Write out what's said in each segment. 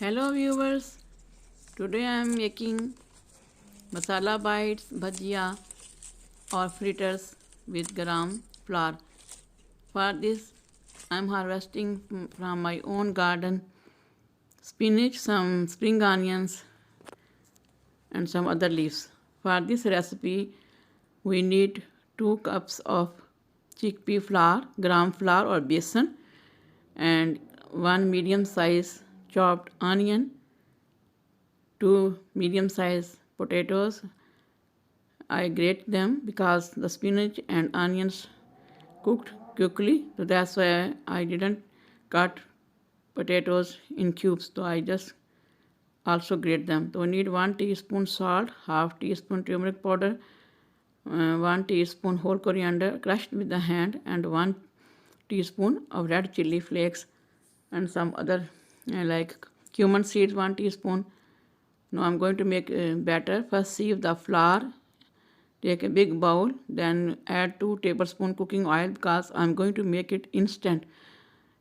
Hello viewers, today I am making masala bites, bhajia or fritters with gram flour. For this I am harvesting from my own garden spinach, some spring onions and some other leaves. For this recipe we need 2 cups of chickpea flour, gram flour or besan, and 1 medium size chopped onion, 2 medium size potatoes. I grate them because the spinach and onions cooked quickly, so that's why I didn't cut potatoes in cubes, so I just also grate them. So we need 1 teaspoon salt, half teaspoon turmeric powder, 1 teaspoon whole coriander crushed with the hand, and 1 teaspoon of red chili flakes, and some other like cumin seeds 1 teaspoon. Now I'm going to make a batter. First sieve the flour. Take a big bowl, then add 2 tablespoons cooking oil because I'm going to make it instant.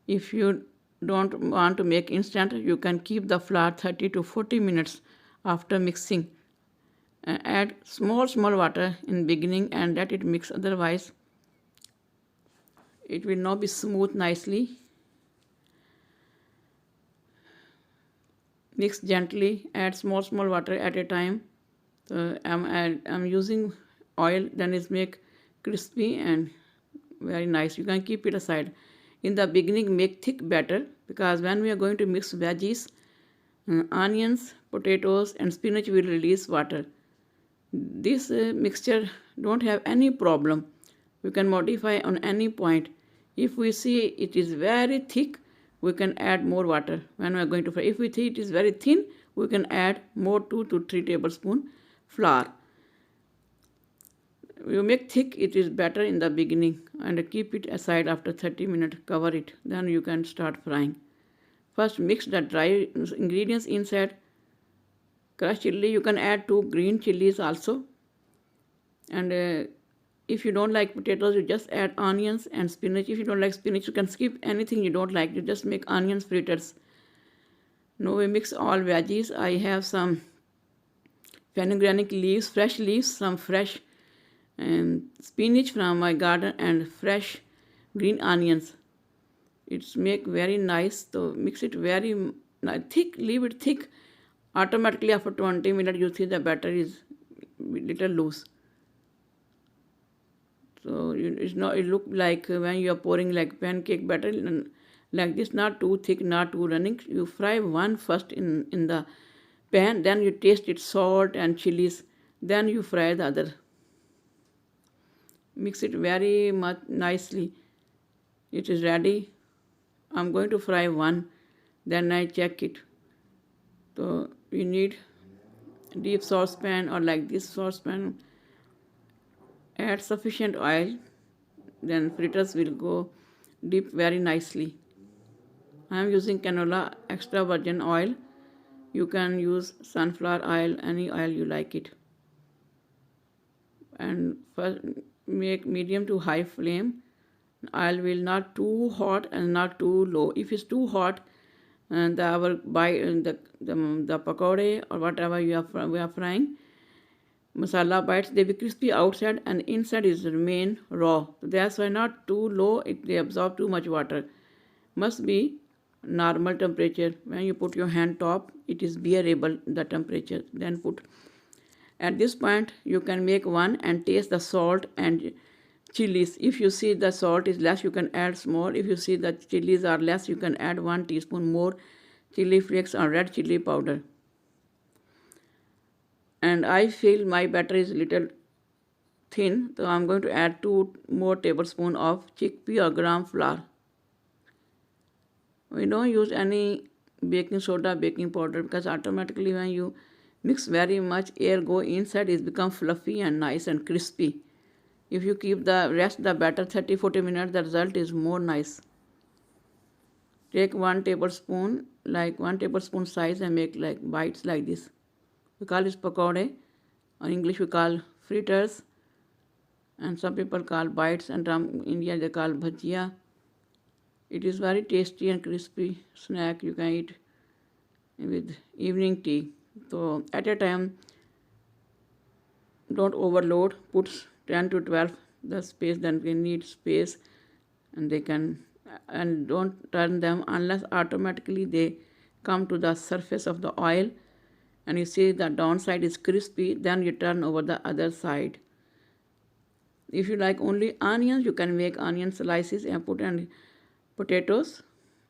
If you don't want to make instant, you can keep the flour 30 to 40 minutes after mixing. Add small water in beginning and let it mix, otherwise it will not be smooth nicely. Mix gently, add small water at a time. So I'm using oil, then it's make crispy and very nice. You can keep it aside. In the beginning make thick batter because when we are going to mix veggies, onions, potatoes and spinach will release water. This mixture don't have any problem. We can modify on any point. If we see it is very thick, we can add more water when we are going to fry. If we see it is very thin, we can add more 2 to 3 tablespoons flour. You make thick, it is better in the beginning, and keep it aside after 30 minutes. Cover it, then you can start frying. First mix the dry ingredients inside. Crushed chili, you can add 2 green chilies also. And if you don't like potatoes, you just add onions and spinach. If you don't like spinach, you can skip anything you don't like. You just make onions fritters. Now we mix all veggies. I have some fenugreek leaves, fresh leaves, some fresh spinach from my garden and fresh green onions. It's make very nice. So mix it very thick, leave it thick. Automatically after 20 minutes you see the batter is little loose. So it's not, it look like when you are pouring like pancake batter like this, not too thick, not too running. You fry one first in the pan, then you taste its salt and chilies, then you fry the other. Mix it very much nicely. It is ready. I'm going to fry one, then I check it. So we need deep saucepan or like this saucepan. Add sufficient oil, then fritters will go deep very nicely. I am using canola extra virgin oil. You can use sunflower oil, any oil you like it. And first make medium to high flame. Oil will not too hot and not too low. If it's too hot, and the pakode or whatever we are frying, masala bites, they be crispy outside and inside is remain raw. So that's why not too low, they absorb too much water. Must be normal temperature. When you put your hand top, it is bearable the temperature. Then put. At this point, you can make one and taste the salt and chilies. If you see the salt is less, you can add small. If you see the chilies are less, you can add 1 teaspoon more chili flakes or red chili powder. And I feel my batter is little thin, so I'm going to add 2 more tablespoons of chickpea or gram flour. We don't use any baking soda, baking powder, because automatically when you mix very much, air go inside, it become fluffy and nice and crispy. If you keep the rest the batter 30-40 minutes, the result is more nice. Take 1 tablespoon, like 1 tablespoon size, and make like bites like this. We call this pakode. In English we call fritters, and some people call bites, and in India they call bhajia. It is very tasty and crispy snack you can eat. with evening tea. So at a time, don't overload. Put 10 to 12 the space. Then we need space, and they can, and don't turn them unless automatically they come to the surface of the oil, and you see the downside is crispy. Then you turn over the other side. If you like only onions, you can make onion slices and put in potatoes.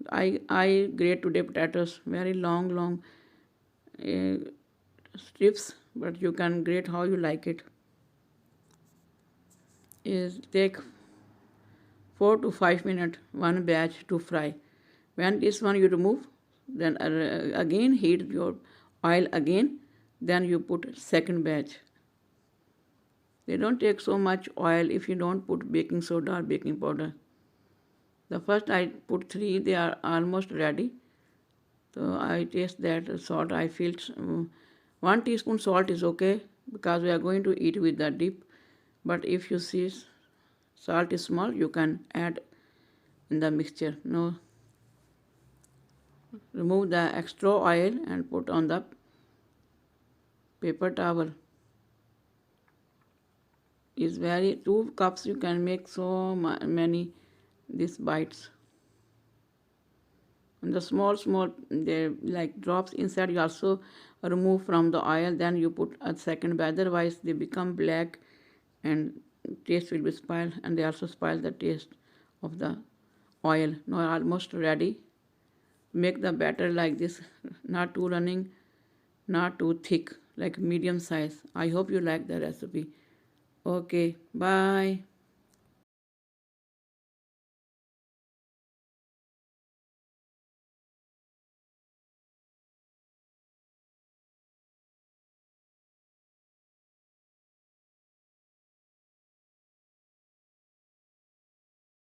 I grate today potatoes very long uh, strips, but you can grate how you like it. Is take 4 to 5 minutes one batch to fry. When this one you remove, then again heat your oil again. Then you put second batch. They don't take so much oil if you don't put baking soda or baking powder. The first I put 3, they are almost ready. So I taste that salt. I feel 1 teaspoon salt is okay because we are going to eat with the dip. But if you see salt is small, you can add in the mixture. No, remove the extra oil and put on the paper towel. Is very 2 cups you can make so many these bites. And the small they like drops inside you also remove from the oil. Then you put a second batch. Otherwise they become black and taste will be spoiled, and they also spoil the taste of the oil. Now almost ready. Make the batter like this, not too running, not too thick, like medium size. I hope you like the recipe. Okay, bye.